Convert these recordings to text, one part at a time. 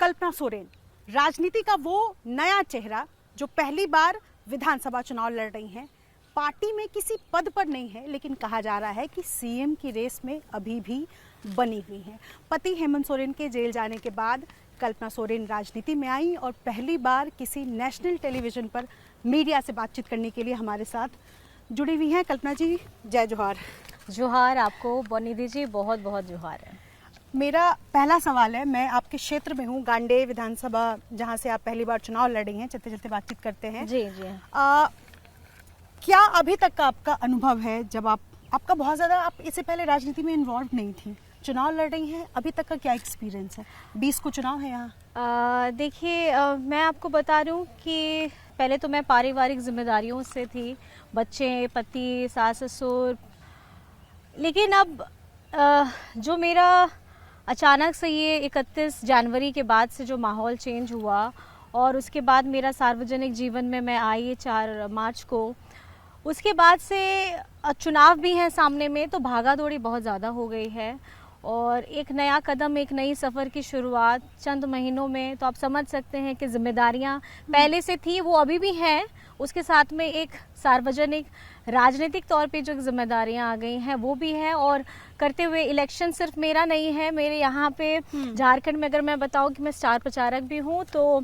कल्पना सोरेन, राजनीति का वो नया चेहरा जो पहली बार विधानसभा चुनाव लड़ रही हैं। पार्टी में किसी पद पर नहीं है, लेकिन कहा जा रहा है कि सीएम की रेस में अभी भी बनी हुई हैं। पति हेमंत सोरेन के जेल जाने के बाद कल्पना सोरेन राजनीति में आई और पहली बार किसी नेशनल टेलीविजन पर मीडिया से बातचीत करने के लिए हमारे साथ जुड़ी हुई हैं। कल्पना जी, जय जोहार। जोहार आपको बनिधि जी, बहुत बहुत जोहार है। मेरा पहला सवाल है, मैं आपके क्षेत्र में हूँ, गांडे विधानसभा, जहाँ से आप पहली बार चुनाव लड़ रही हैं। चलते चलते बातचीत करते हैं। जी जी। क्या अभी तक का आपका अनुभव है, जब आपका बहुत ज़्यादा, आप इससे पहले राजनीति में इन्वॉल्व नहीं थी, चुनाव लड़ रही हैं, अभी तक का क्या एक्सपीरियंस है? 20 को चुनाव है यहाँ। देखिए, मैं आपको बता रही हूँ कि पहले तो मैं पारिवारिक जिम्मेदारियों से थी, बच्चे, पति, सास ससुर, लेकिन अब जो मेरा अचानक से ये 31 जनवरी के बाद से जो माहौल चेंज हुआ और उसके बाद मेरा सार्वजनिक जीवन में मैं आई 4 मार्च को, उसके बाद से चुनाव भी हैं सामने में, तो भागा दौड़ी बहुत ज़्यादा हो गई है और एक नया कदम, एक नई सफ़र की शुरुआत चंद महीनों में, तो आप समझ सकते हैं कि जिम्मेदारियां पहले से थी, वो अभी भी हैं, उसके साथ में एक सार्वजनिक राजनीतिक तौर पे जो जिम्मेदारियां आ गई हैं वो भी है। और करते हुए इलेक्शन सिर्फ मेरा नहीं है, मेरे यहाँ पे झारखंड में अगर मैं बताऊँ कि मैं स्टार प्रचारक भी हूँ, तो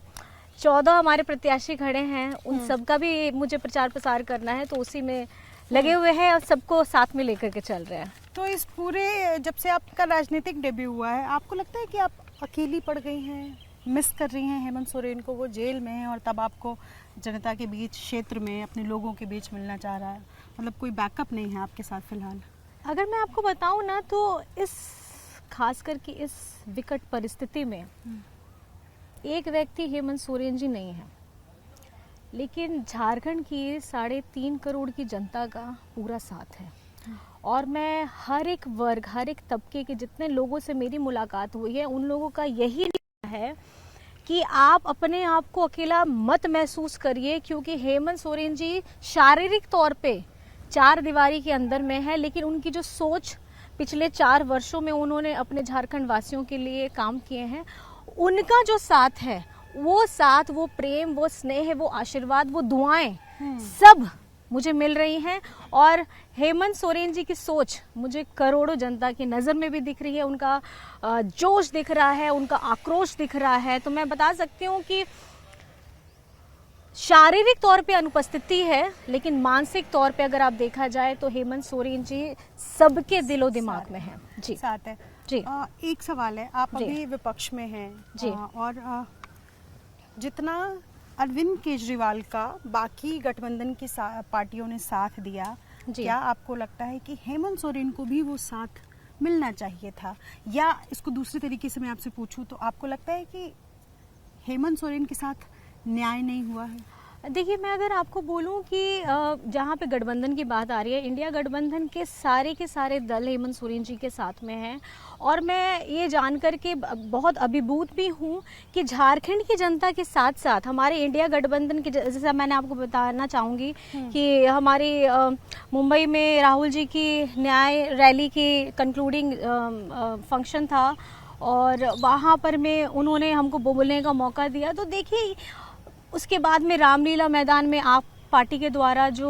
14 हमारे प्रत्याशी खड़े हैं, उन सबका भी मुझे प्रचार प्रसार करना है, तो उसी में लगे हुए हैं और सबको साथ में लेकर के चल रहे हैं। तो इस पूरे, जब से आपका राजनीतिक डेब्यू हुआ है, आपको लगता है कि आप अकेली पड़ गई हैं, मिस कर रही हैं हेमंत सोरेन को? वो जेल में है और तब आपको जनता के बीच, क्षेत्र में अपने लोगों के बीच मिलना चाह रहा है, मतलब कोई बैकअप नहीं है आपके साथ फिलहाल? अगर मैं आपको बताऊं ना, तो इस खास करके इस विकट परिस्थिति में एक व्यक्ति हेमंत सोरेन जी नहीं है, लेकिन झारखंड की 3.5 करोड़ की जनता का पूरा साथ है। और मैं हर एक वर्ग, हर एक तबके के जितने लोगों से मेरी मुलाकात हुई है, उन लोगों का यही है कि आप अपने आप को अकेला मत महसूस करिए, क्योंकि हेमंत सोरेन जी शारीरिक तौर पे 4 दीवारी के अंदर में है, लेकिन उनकी जो सोच पिछले 4 वर्षों में उन्होंने अपने झारखंड वासियों के लिए काम किए हैं, उनका जो साथ है, वो साथ, वो प्रेम, वो स्नेह, वो आशीर्वाद, वो दुआएं सब मुझे मिल रही हैं। और हेमंत सोरेन जी की सोच मुझे करोड़ों जनता की नज़र में भी दिख रही है, उनका जोश दिख रहा है, उनका आक्रोश दिख रहा है। तो मैं बता सकती हूँ कि शारीरिक तौर पे अनुपस्थिति है, लेकिन मानसिक तौर पे अगर आप देखा जाए तो हेमंत सोरेन जी सबके दिलो दिमाग में है। जी, साथ है जी। एक सवाल है, आप अभी विपक्ष में हैं जी, और जितना अरविंद केजरीवाल का बाकी गठबंधन की पार्टियों ने साथ दिया, क्या आपको लगता है कि हेमंत सोरेन को भी वो साथ मिलना चाहिए था? या इसको दूसरे तरीके से मैं आपसे पूछूं, तो आपको लगता है कि हेमंत सोरेन के साथ न्याय नहीं हुआ है? देखिए, मैं अगर आपको बोलूं कि जहां पे गठबंधन की बात आ रही है, इंडिया गठबंधन के सारे दल हेमंत सोरेन जी के साथ में हैं। और मैं ये जानकर के बहुत अभिभूत भी हूं कि झारखंड की जनता के साथ साथ हमारे इंडिया गठबंधन के, जैसे मैंने आपको बताना चाहूँगी कि हमारी मुंबई में राहुल जी की न्याय रैली की कंक्लूडिंग फंक्शन था और वहाँ पर में उन्होंने हमको बोलने का मौका दिया। तो देखिए, उसके बाद में रामलीला मैदान में आप पार्टी के द्वारा जो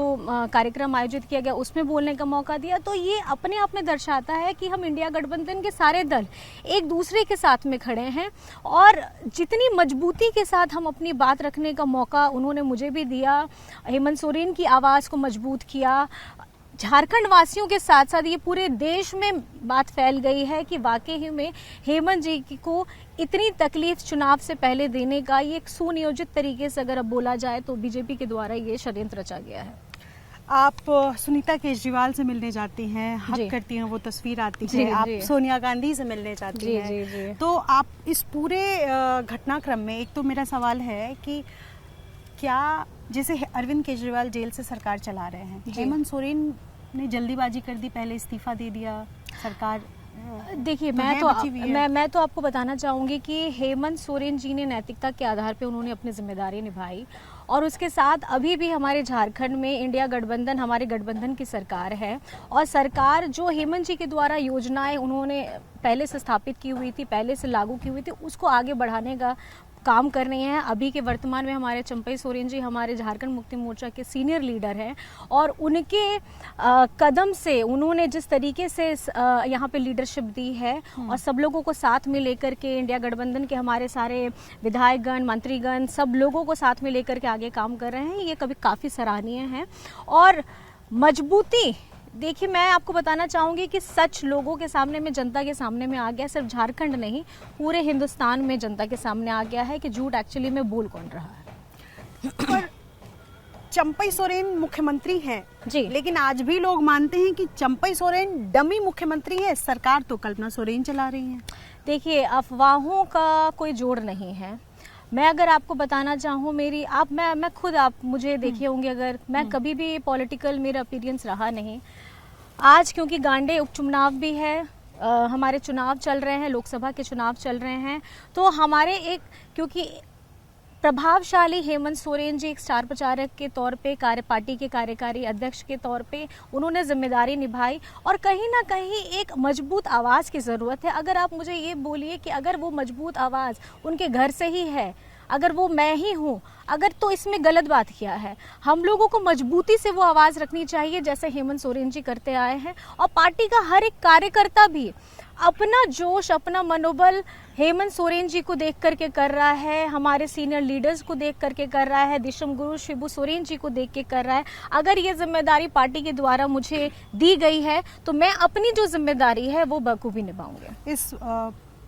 कार्यक्रम आयोजित किया गया, उसमें बोलने का मौका दिया। तो ये अपने आप में दर्शाता है कि हम इंडिया गठबंधन के सारे दल एक दूसरे के साथ में खड़े हैं और जितनी मजबूती के साथ हम अपनी बात रखने का मौका उन्होंने मुझे भी दिया, हेमंत सोरेन की आवाज़ को मजबूत किया। झारखंड वासियों के साथ साथ ये पूरे देश में बात फैल गई है कि वाकई में हेमंत जी को इतनी तकलीफ चुनाव से पहले देने का ये एक सुनियोजित तरीके से अगर अब बोला जाए तो बीजेपी के द्वारा ये षड्यंत्र रचा गया है। आप सुनीता केजरीवाल से मिलने जाती हैं, हक करती हैं, वो तस्वीर आती है, आप सोनिया गांधी से मिलने जाती हैं। तो आप इस पूरे घटनाक्रम में, एक तो मेरा सवाल है कि क्या, जैसे अरविंद केजरीवाल जेल से सरकार चला रहे हैं, हेमंत सोरेन ने जल्दीबाजी कर दी, पहले इस्तीफा दे दिया सरकार? देखिए, मैं तो आपको बताना चाहूँगी कि हेमंत सोरेन जी ने नैतिकता के आधार पे उन्होंने अपनी जिम्मेदारी निभाई और उसके साथ अभी भी हमारे झारखंड में इंडिया गठबंधन, हमारे गठबंधन की सरकार है। और सरकार जो हेमंत जी के द्वारा योजनाएं उन्होंने पहले से स्थापित की हुई थी, पहले से लागू की हुई थी, उसको आगे बढ़ाने का काम कर रही हैं। अभी के वर्तमान में हमारे चंपई सोरेन जी हमारे झारखंड मुक्ति मोर्चा के सीनियर लीडर हैं और उनके कदम से उन्होंने जिस तरीके से यहाँ पे लीडरशिप दी है और सब लोगों को साथ में लेकर के, इंडिया गठबंधन के हमारे सारे विधायकगण, मंत्रीगण, सब लोगों को साथ में लेकर के आगे काम कर रहे हैं, ये कभी काफ़ी सराहनीय है। और मजबूती, देखिए मैं आपको बताना चाहूँगी कि सच लोगों के सामने में, जनता के सामने में आ गया, सिर्फ झारखंड नहीं पूरे हिंदुस्तान में जनता के सामने आ गया है कि झूठ एक्चुअली में बोल कौन रहा है। पर चंपई सोरेन मुख्यमंत्री हैं जी, लेकिन आज भी लोग मानते हैं कि चंपई सोरेन डमी मुख्यमंत्री है, सरकार तो कल्पना सोरेन चला रही है। देखिए अफवाहों का कोई जोड़ नहीं है। मैं अगर आपको बताना चाहूँ, मेरी आप मैं खुद, आप मुझे देखे होंगे, अगर मैं कभी भी पॉलिटिकल मेरा अपीयरेंस रहा नहीं। आज क्योंकि गांडे उपचुनाव भी है, हमारे चुनाव चल रहे हैं, लोकसभा के चुनाव चल रहे हैं, तो हमारे एक क्योंकि प्रभावशाली हेमंत सोरेन जी एक स्टार प्रचारक के तौर पे, पार्टी के कार्यकारी अध्यक्ष के तौर पे उन्होंने जिम्मेदारी निभाई और कहीं ना कहीं एक मजबूत आवाज़ की ज़रूरत है। अगर आप मुझे ये बोलिए कि अगर वो मजबूत आवाज़ उनके घर से ही है, अगर वो मैं ही हूँ, अगर, तो इसमें गलत बात क्या है। हम लोगों को मजबूती से वो आवाज़ रखनी चाहिए जैसे हेमंत सोरेन जी करते आए हैं। और पार्टी का हर एक कार्यकर्ता भी अपना जोश, अपना मनोबल हेमंत सोरेन जी को देख करके कर रहा है, हमारे सीनियर लीडर्स को देख करके कर रहा है, दिशम गुरु शिबू सोरेन जी को देख के कर रहा है। अगर ये जिम्मेदारी पार्टी के द्वारा मुझे दी गई है तो मैं अपनी जो जिम्मेदारी है वो बखूबी निभाऊंगी। इस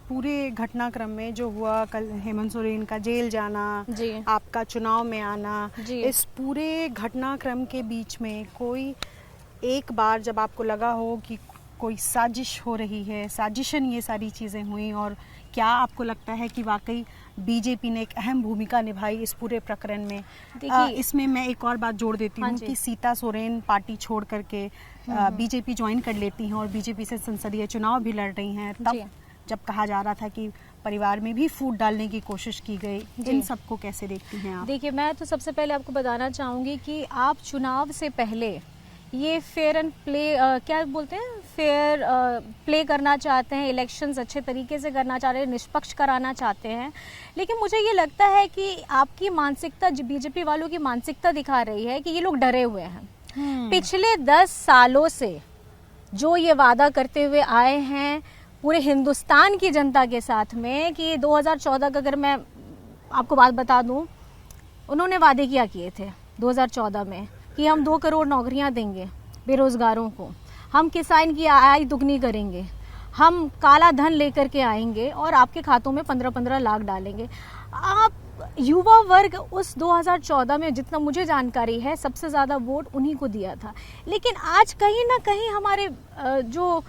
पूरे घटनाक्रम में जो हुआ कल, हेमंत सोरेन का जेल जाना जी, आपका चुनाव में आना, जी, इस पूरे घटनाक्रम के बीच में कोई एक बार जब आपको लगा हो कि कोई साजिश हो रही है, साजिशन ये सारी चीज़ें हुई, और क्या आपको लगता है कि वाकई बीजेपी ने एक अहम भूमिका निभाई इस पूरे प्रकरण में? इसमें मैं एक और बात जोड़ देती हूँ कि सीता सोरेन पार्टी छोड़ करके बीजेपी ज्वाइन कर लेती हैं और बीजेपी से संसदीय चुनाव भी लड़ रही हैं, तब जब कहा जा रहा था कि परिवार में भी फूट डालने की कोशिश की गई, इन सबको कैसे देखती हैं आप? देखिए मैं तो सबसे पहले आपको बताना चाहूँगी कि आप चुनाव से पहले ये फेयर एंड प्ले, क्या बोलते हैं, फेयर प्ले करना चाहते हैं, इलेक्शंस अच्छे तरीके से करना चाह रहे हैं, निष्पक्ष कराना चाहते हैं। लेकिन मुझे ये लगता है कि आपकी मानसिकता, बीजेपी वालों की मानसिकता दिखा रही है कि ये लोग डरे हुए हैं। पिछले 10 सालों से जो ये वादा करते हुए आए हैं पूरे हिंदुस्तान की जनता के साथ में कि 2014 का अगर मैं आपको बात बता दूं, उन्होंने वादे किया किए थे 2014 में कि हम 2 करोड़ नौकरियां देंगे बेरोजगारों को, हम किसान की आय दुगनी करेंगे, हम काला धन लेकर के आएंगे और आपके खातों में 15-15 लाख डालेंगे। आप युवा वर्ग उस 2014 में, जितना मुझे जानकारी है, सबसे ज़्यादा वोट उन्हीं को दिया था। लेकिन आज कहीं ना कहीं हमारे जो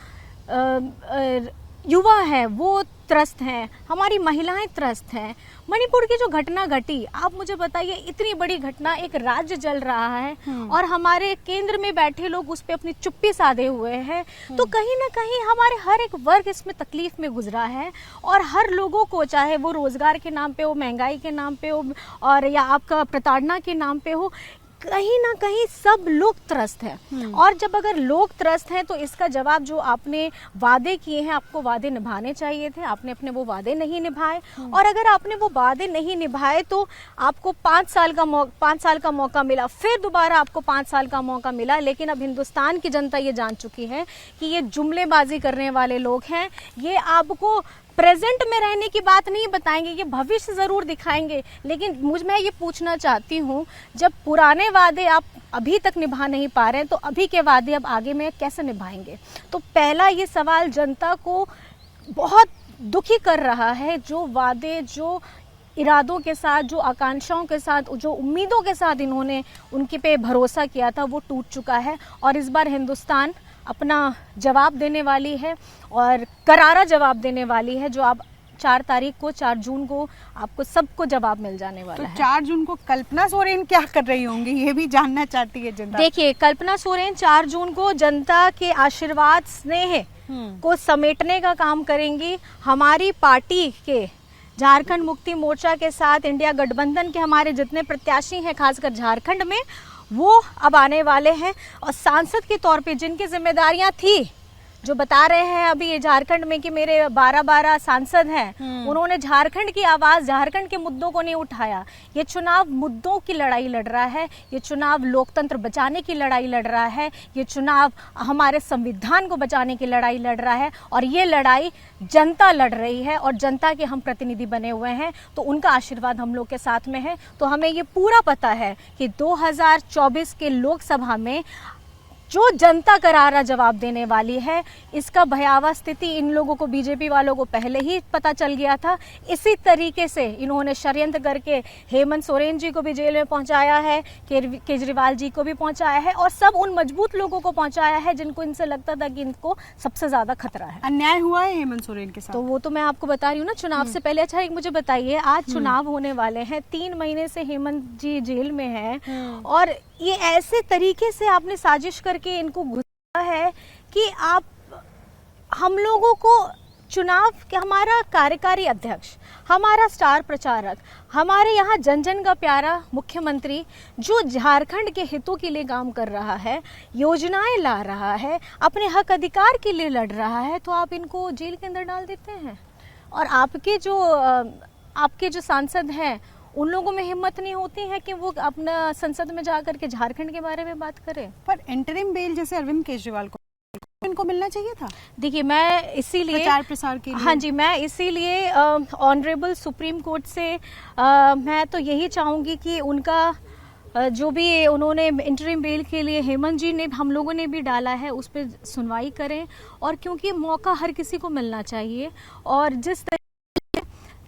युवा है वो त्रस्त हैं, हमारी महिलाएं त्रस्त हैं। मणिपुर की जो घटना घटी, आप मुझे बताइए, इतनी बड़ी घटना, एक राज्य जल रहा है और हमारे केंद्र में बैठे लोग उस पे अपनी चुप्पी साधे हुए हैं। तो कहीं ना कहीं हमारे हर एक वर्ग इसमें तकलीफ में गुजरा है और हर लोगों को, चाहे वो रोजगार के नाम पे हो, महंगाई के नाम पे हो और या आपका प्रताड़ना के नाम पे हो, कहीं ना कहीं सब लोग त्रस्त हैं। और जब अगर लोग त्रस्त हैं तो इसका जवाब, जो आपने वादे किए हैं, आपको वादे निभाने चाहिए थे, आपने अपने वो वादे नहीं निभाए। और अगर आपने वो वादे नहीं निभाए तो आपको 5 साल का मौका मिला, फिर दोबारा आपको 5 साल का मौका मिला। लेकिन अब हिंदुस्तान की जनता ये जान चुकी है कि ये जुमलेबाजी करने वाले लोग हैं। ये आपको प्रेजेंट में रहने की बात नहीं बताएंगे, ये भविष्य जरूर दिखाएंगे। लेकिन मैं ये पूछना चाहती हूँ, जब पुराने वादे आप अभी तक निभा नहीं पा रहे हैं तो अभी के वादे अब आगे में कैसे निभाएंगे? तो पहला ये सवाल जनता को बहुत दुखी कर रहा है। जो वादे, जो इरादों के साथ, जो आकांक्षाओं के साथ, जो उम्मीदों के साथ इन्होंने उनके पे भरोसा किया था, वो टूट चुका है। और इस बार हिंदुस्तान अपना जवाब देने वाली है और करारा जवाब देने वाली है, जो आप 4 जून को आपको सबको जवाब मिल जाने वाला है। 4 जून को कल्पना सोरेन क्या कर रही होंगी, ये भी जानना चाहती है जनता। देखिए, कल्पना सोरेन 4 जून को जनता के आशीर्वाद, स्नेह को समेटने का काम करेंगी। हमारी पार्टी के झारखंड मुक्ति मोर्चा के साथ इंडिया गठबंधन के हमारे जितने प्रत्याशी हैं खासकर झारखंड में, वो अब आने वाले हैं। और सांसद के तौर पे जिनकी जिम्मेदारियां थी, जो बता रहे हैं अभी ये झारखंड में कि मेरे 12 सांसद हैं, उन्होंने झारखंड की आवाज़, झारखंड के मुद्दों को नहीं उठाया। ये चुनाव मुद्दों की लड़ाई लड़ रहा है, ये चुनाव लोकतंत्र बचाने की लड़ाई लड़ रहा है, ये चुनाव हमारे संविधान को बचाने की लड़ाई लड़ रहा है, और ये लड़ाई जनता लड़ रही है और जनता के हम प्रतिनिधि बने हुए हैं, तो उनका आशीर्वाद हम लोग के साथ में है। तो हमें ये पूरा पता है कि 2024 के लोकसभा में जो जनता करारा जवाब देने वाली है, इसका भयावह स्थिति इन लोगों को, बीजेपी वालों को पहले ही पता चल गया था। इसी तरीके से इन्होंने षड्यंत्र करके हेमंत सोरेन जी को भी जेल में पहुंचाया है, केजरीवाल जी को भी पहुंचाया है, और सब उन मजबूत लोगों को पहुंचाया है जिनको इनसे लगता था कि इनको सबसे ज्यादा खतरा है। अन्याय हुआ है हेमंत सोरेन के साथ, तो वो तो मैं आपको बता रही हूँ ना चुनाव से पहले। अच्छा, एक मुझे बताइए, आज चुनाव होने वाले हैं, 3 महीने से हेमंत जी जेल में हैं, और ये ऐसे तरीके से आपने साजिश करके इनको घुसा है कि आप हम लोगों को चुनाव के, हमारा कार्यकारी अध्यक्ष, हमारा स्टार प्रचारक, हमारे यहाँ जन जन का प्यारा मुख्यमंत्री जो झारखंड के हितों के लिए काम कर रहा है, योजनाएं ला रहा है, अपने हक अधिकार के लिए लड़ रहा है, तो आप इनको जेल के अंदर डाल देते हैं। और आपके जो सांसद हैं, उन लोगों में हिम्मत नहीं होती है कि वो अपना संसद में जाकर के झारखंड के बारे में बात करें। पर इंटरिम बेल जैसे अरविंद केजरीवाल को इनको मिलना चाहिए था। देखिए, मैं इसीलिए प्रचार प्रसार के लिए, हाँ जी, मैं इसीलिए ऑनरेबल सुप्रीम कोर्ट से मैं तो यही चाहूँगी कि उनका जो भी उन्होंने इंटरिम बेल के लिए हेमंत जी ने, हम लोगों ने भी डाला है, उस पर सुनवाई करें। और क्योंकि मौका हर किसी को मिलना चाहिए, और जिस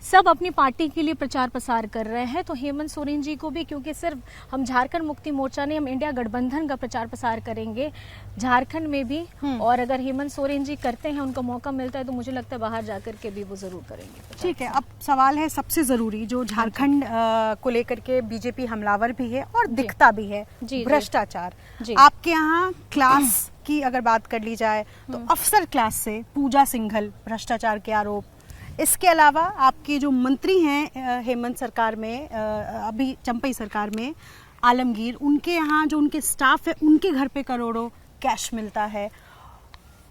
सब अपनी पार्टी के लिए प्रचार प्रसार कर रहे हैं, तो हेमंत सोरेन जी को भी, क्योंकि सिर्फ हम झारखंड मुक्ति मोर्चा नहीं, हम इंडिया गठबंधन का प्रचार प्रसार करेंगे झारखंड में भी। और अगर हेमंत सोरेन जी करते हैं, उनको मौका मिलता है, तो मुझे लगता है बाहर जाकर के भी वो जरूर करेंगे। ठीक है, अब सवाल है सबसे जरूरी, जो झारखंड को लेकर के बीजेपी हमलावर भी है और दिखता भी है, भ्रष्टाचार। आपके यहाँ क्लास की अगर बात कर ली जाए तो अफसर क्लास से पूजा सिंघल भ्रष्टाचार के आरोप, इसके अलावा आपके जो मंत्री हैं हेमंत सरकार में, अभी चंपई सरकार में आलमगीर, उनके यहाँ जो उनके स्टाफ है, उनके घर पे करोड़ों कैश मिलता है।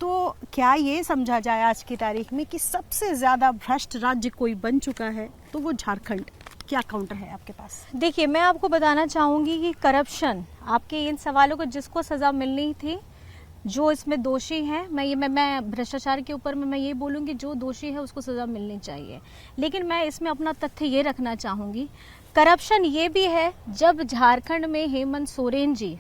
तो क्या ये समझा जाए आज की तारीख में कि सबसे ज्यादा भ्रष्ट राज्य कोई बन चुका है तो वो झारखंड? क्या काउंटर है आपके पास? देखिए, मैं आपको बताना चाहूँगी कि करप्शन, आपके इन सवालों को जिसको सज़ा मिलनी थी, जो इसमें दोषी हैं, मैं भ्रष्टाचार के ऊपर में मैं ये बोलूँगी, जो दोषी है उसको सज़ा मिलनी चाहिए। लेकिन मैं इसमें अपना तथ्य ये रखना चाहूँगी, करप्शन ये भी है जब झारखंड में हेमंत सोरेन जी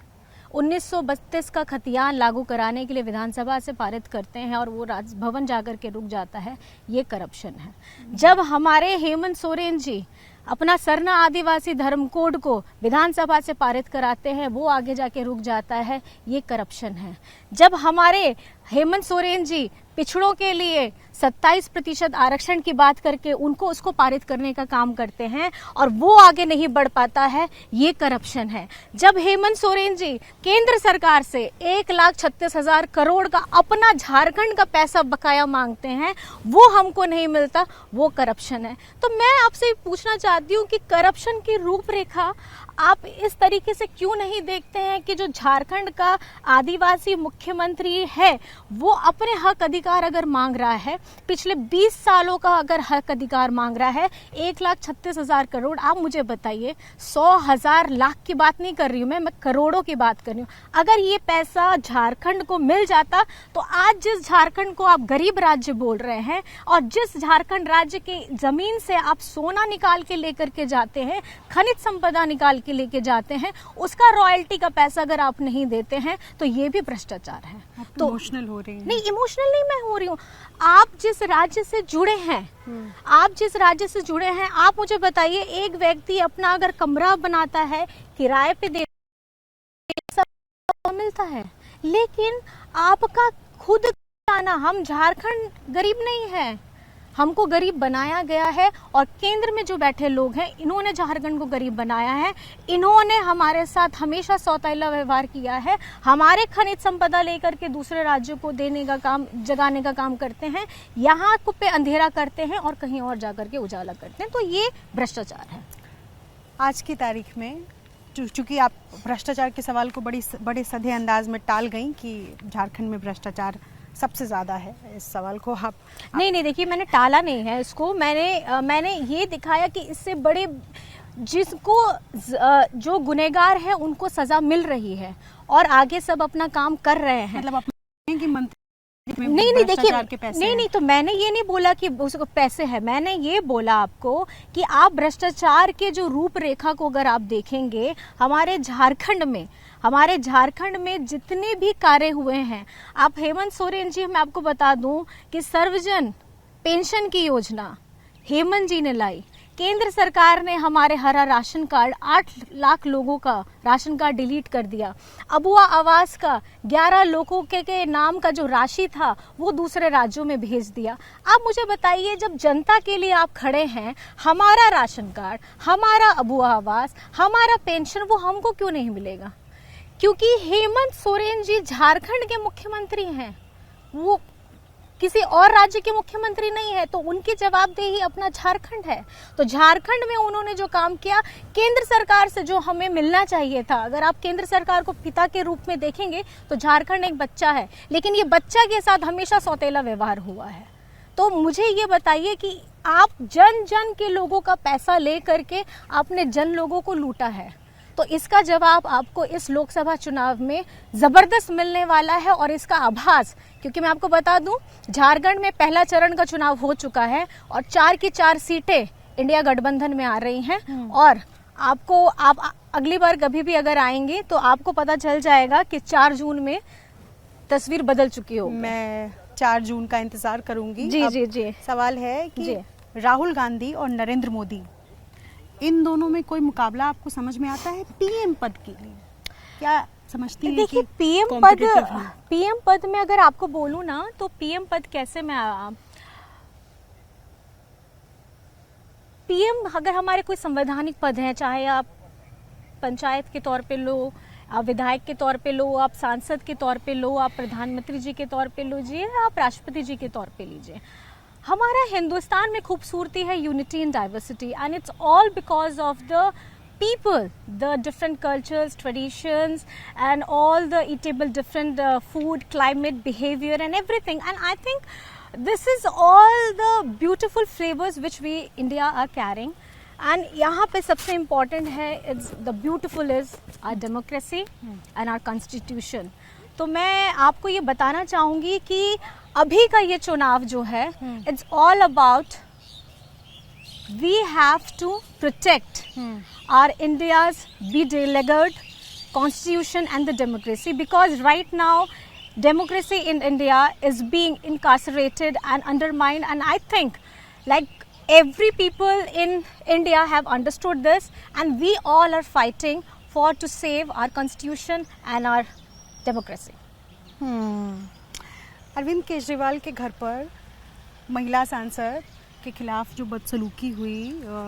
1932 का खतियान लागू कराने के लिए विधानसभा से पारित करते हैं और वो राजभवन जाकर के रुक जाता है, ये करप्शन है। जब हमारे हेमंत सोरेन जी अपना सरना आदिवासी धर्म कोड को विधानसभा से पारित कराते हैं, वो आगे जाके रुक जाता है, ये करप्शन है। जब हमारे हेमंत सोरेन जी पिछड़ों के लिए 27% आरक्षण की बात करके उसको पारित करने का काम करते हैं और वो आगे नहीं बढ़ पाता है, ये करप्शन है। जब हेमंत सोरेन जी केंद्र सरकार से 1,36,000 करोड़ का अपना झारखंड का पैसा बकाया मांगते हैं, वो हमको नहीं मिलता, वो करप्शन है। तो मैं आपसे पूछना चाहती हूँ कि करप्शन की रूपरेखा आप इस तरीके से क्यों नहीं देखते हैं कि जो झारखंड का आदिवासी मुख्यमंत्री है, वो अपने हक अधिकार अगर मांग रहा है, पिछले 20 सालों का अगर हक अधिकार मांग रहा है, 1,36,000 करोड़, आप मुझे बताइए, 100,000 लाख की बात नहीं कर रही हूँ मैं करोड़ों की बात कर रही हूँ। अगर ये पैसा झारखंड को मिल जाता, तो आज जिस झारखंड को आप गरीब राज्य बोल रहे हैं और जिस झारखंड राज्य की जमीन से आप सोना निकाल के लेकर के जाते हैं, खनिज संपदा निकाल के लेके जाते हैं, उसका रॉयल्टी का पैसा अगर आप नहीं देते हैं, तो ये भी भ्रष्टाचार है। तो इमोशनल हो रही है? नहीं, इमोशनल नहीं मैं हो रही हूँ। आप जिस राज्य से जुड़े हैं, आप मुझे बताइए, एक व्यक्ति अपना अगर कमरा बनाता है, किराए पे दे सब मिलता है, लेकिन आपका खुद आना, हम झारखंड गरीब नहीं है, हमको गरीब बनाया गया है, और केंद्र में जो बैठे लोग हैं इन्होंने झारखंड को गरीब बनाया है। इन्होंने हमारे साथ हमेशा सौतेला व्यवहार किया है, हमारे खनिज संपदा लेकर के दूसरे राज्यों को देने का काम, जगाने का काम करते हैं, यहाँ पे अंधेरा करते हैं और कहीं और जाकर के उजाला करते हैं। तो ये भ्रष्टाचार है। आज की तारीख में चूंकि आप भ्रष्टाचार के सवाल को बड़े सधे अंदाज में टाल गई कि झारखंड में भ्रष्टाचार सबसे ज़्यादा है, इस सवाल को आप नहीं देखिए, मैंने टाला नहीं है इसको, मैंने ये दिखाया कि इससे बड़े जिसको जो गुनहगार है उनको सज़ा मिल रही है और आगे सब अपना काम कर रहे हैं। मतलब अपने कि मंत्री नहीं देखिए, नहीं तो मैंने ये नहीं बोला कि उसको पैसे है, मैंने ये बोला आपको कि आप भ्रष्टाचार के जो रूपरेखा को अगर आप देखेंगे हमारे झारखंड में जितने भी कार्य हुए हैं, आप हेमंत सोरेन जी, मैं आपको बता दूं कि सर्वजन पेंशन की योजना हेमंत जी ने लाई। केंद्र सरकार ने हमारे हरा राशन कार्ड 8 लाख लोगों का राशन कार्ड डिलीट कर दिया। अबुआ आवास का 11 लोगों के नाम का जो राशि था वो दूसरे राज्यों में भेज दिया। आप मुझे बताइए, जब जनता के लिए आप खड़े हैं, हमारा राशन कार्ड, हमारा अबुआ आवास, हमारा पेंशन, वो हमको क्यों नहीं मिलेगा? क्योंकि हेमंत सोरेन जी झारखंड के मुख्यमंत्री हैं, वो किसी और राज्य के मुख्यमंत्री नहीं है, तो उनकी जवाबदेही अपना झारखंड है। तो झारखंड में उन्होंने जो काम किया, केंद्र सरकार से जो हमें मिलना चाहिए था, अगर आप केंद्र सरकार को पिता के रूप में देखेंगे तो झारखंड एक बच्चा है, लेकिन ये बच्चा के साथ हमेशा सौतेला व्यवहार हुआ है। तो मुझे ये बताइए कि आप जन जन के लोगों का पैसा ले करके आपने जन लोगों को लूटा है, तो इसका जवाब आपको इस लोकसभा चुनाव में जबरदस्त मिलने वाला है। और इसका आभास, क्योंकि मैं आपको बता दूं, झारखंड में पहला चरण का चुनाव हो चुका है और 4 की 4 सीटें इंडिया गठबंधन में आ रही हैं। और आप अगली बार कभी भी अगर आएंगे तो आपको पता चल जाएगा कि 4 जून में तस्वीर बदल चुकी होगी। मैं 4 जून का इंतजार करूंगी। जी। सवाल है कि राहुल गांधी और नरेंद्र मोदी, इन दोनों में कोई मुकाबला आपको समझ में आता है पीएम पद के लिए? क्या समझती हैं? देखिए, पीएम पद में अगर आपको बोलूं ना, तो पीएम पद कैसे पीएम अगर हमारे कोई संवैधानिक पद है, चाहे आप पंचायत के तौर पे लो, आप विधायक के तौर पे लो, आप सांसद के तौर पे लो, आप प्रधानमंत्री जी के तौर पे लीजिए, आप राष्ट्रपति जी के तौर पे लीजिए, हमारा हिंदुस्तान में खूबसूरती है unity in diversity, and it's all because of the people, the different cultures, traditions, and all the eatable different food, climate, behavior, and everything. And I think this is all the beautiful flavors which we India are carrying. And यहाँ पे सबसे important है, it's the beautiful is our democracy and our constitution. तो मैं आपको ये बताना चाहूँगी कि अभी का ये चुनाव जो है, it's all about we have to protect our India's beleaguered constitution and the democracy, because right now democracy in India is being incarcerated and undermined, and I think like every people in India have understood this, and we all are fighting for to save our constitution and our democracy. Arvind Kejriwal के घर पर महिला सांसद के खिलाफ जो बदसलूकी हुई,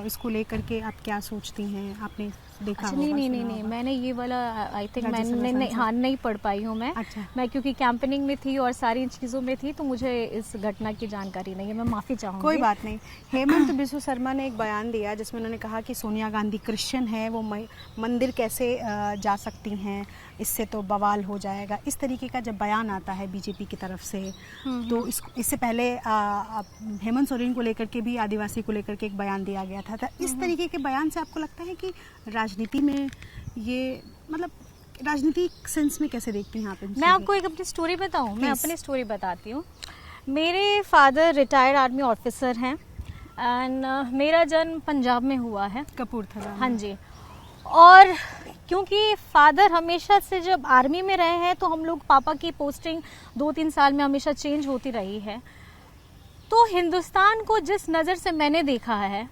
इसको लेकर के आप क्या सोचती हैं? आपने देखा होगा? नहीं, मैंने ये वाला आई थिंक मैंने नहीं पढ़ पाई हूँ मैं। अच्छा। मैं क्योंकि कैंपेनिंग में थी और सारी चीज़ों में थी, तो मुझे इस घटना की जानकारी नहीं है, मैं माफ़ी चाहूँगी। कोई बात नहीं। हेमंत बिस्वा शर्मा ने एक बयान दिया जिसमें उन्होंने कहा कि सोनिया गांधी क्रिश्चियन है, वो मंदिर कैसे जा सकती हैं, इससे तो बवाल हो जाएगा। इस तरीके का जब बयान आता है बीजेपी की तरफ से, तो इससे पहले हेमंत सोरेन को लेकर के भी, आदिवासी को लेकर के एक बयान दिया गया था। इस तरीके के बयान से आपको लगता है कि राजनीति में ये, मतलब राजनीतिक सेंस में कैसे देखती हैं आप? मैं आपको एक अपनी स्टोरी बताऊं? मैं अपनी स्टोरी बताती हूँ। मेरे फादर रिटायर्ड आर्मी ऑफिसर हैं, एंड मेरा जन्म पंजाब में हुआ है, कपूरथला। हाँ जी। और क्योंकि फादर हमेशा से जब आर्मी में रहे हैं, तो हम लोग, पापा की पोस्टिंग 2-3 साल में हमेशा चेंज होती रही है। तो हिंदुस्तान को जिस नज़र से मैंने देखा है,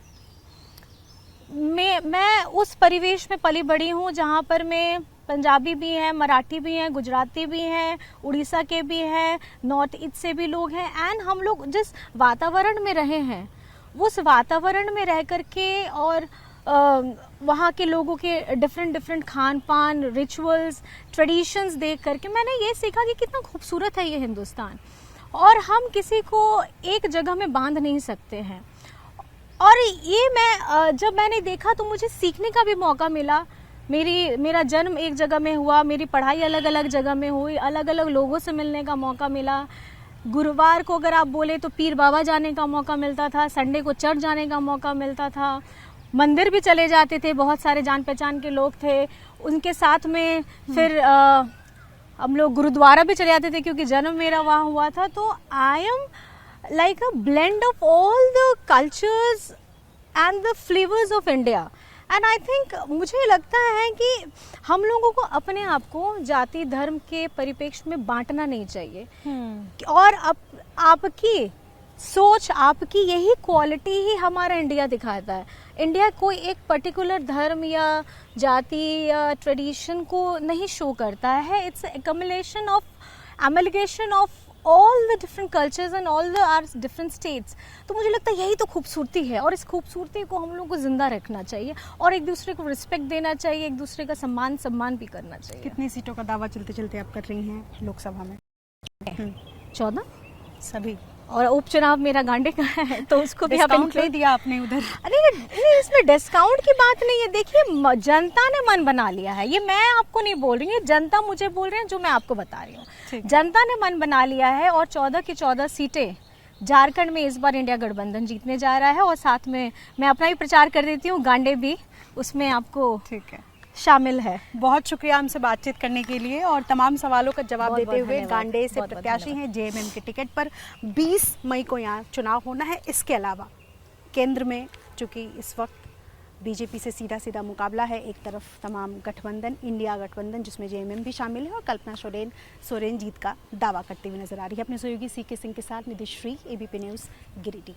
मैं उस परिवेश में पली बड़ी हूँ जहाँ पर मैं पंजाबी भी हैं, मराठी भी हैं, गुजराती भी हैं, उड़ीसा के भी हैं, नॉर्थ ईस्ट से भी लोग हैं। एंड हम लोग जिस वातावरण में रहे हैं, उस वातावरण में रह कर के और वहाँ के लोगों के डिफरेंट खान पान, रिचुअल्स, ट्रेडिशंस देख करके मैंने ये सीखा कि कितना खूबसूरत है ये हिंदुस्तान, और हम किसी को एक जगह में बांध नहीं सकते हैं। और ये जब मैंने देखा तो मुझे सीखने का भी मौका मिला। मेरा जन्म एक जगह में हुआ, मेरी पढ़ाई अलग अलग जगह में हुई, अलग अलग लोगों से मिलने का मौका मिला। गुरुवार को अगर आप बोले तो पीर बाबा जाने का मौका मिलता था, संडे को चर्च जाने का मौका मिलता था, मंदिर भी चले जाते थे, बहुत सारे जान पहचान के लोग थे उनके साथ में। फिर हम लोग गुरुद्वारा भी चले जाते थे क्योंकि जन्म मेरा वहाँ हुआ था। तो I am like a blend of all the cultures and the flavors of India, and I think मुझे लगता है कि हम लोगों को अपने आप को जाति धर्म के परिप्रेक्ष्य में बांटना नहीं चाहिए। और आपकी सोच, आपकी यही क्वालिटी ही हमारा इंडिया दिखाता है। इंडिया कोई एक पर्टिकुलर धर्म या जाति या ट्रेडिशन को नहीं शो करता है। It's amalgamation of all the different cultures and all the our different states। तो मुझे लगता है यही तो खूबसूरती है, और इस खूबसूरती को हम लोग को जिंदा रखना चाहिए और एक दूसरे को रिस्पेक्ट देना चाहिए, एक दूसरे का सम्मान भी करना चाहिए। कितनी सीटों का दावा चलते चलते आप कर रही हैं लोकसभा में? 14 सभी। और उपचुनाव मेरा गांडे का है तो उसको भी आप नहीं दिया आपने उधर? नहीं, इसमें डिस्काउंट की बात नहीं है। देखिए, जनता ने मन बना लिया है, ये मैं आपको नहीं बोल रही हूँ, जनता मुझे बोल रहे हैं, जो मैं आपको बता रही हूँ। जनता ने मन बना लिया है और 14 की 14 सीटें झारखंड में इस बार इंडिया गठबंधन जीतने जा रहा है। और साथ में मैं अपना भी प्रचार कर देती हूँ, गांडे भी उसमें आपको ठीक है शामिल है। बहुत शुक्रिया हमसे बातचीत करने के लिए और तमाम सवालों का जवाब देते हुए। गांडे से प्रत्याशी हैं जेएमएम के टिकट पर, 20 मई को यहाँ चुनाव होना है। इसके अलावा केंद्र में चूँकि इस वक्त बीजेपी से सीधा मुकाबला है, एक तरफ तमाम गठबंधन, इंडिया गठबंधन जिसमें जेएमएम भी शामिल है, और कल्पना सोरेन जीत का दावा करती हुई नजर आ रही है। अपने सहयोगी सीके सिंह के साथ निधि श्री, एबीपी न्यूज़, गिरिडीह।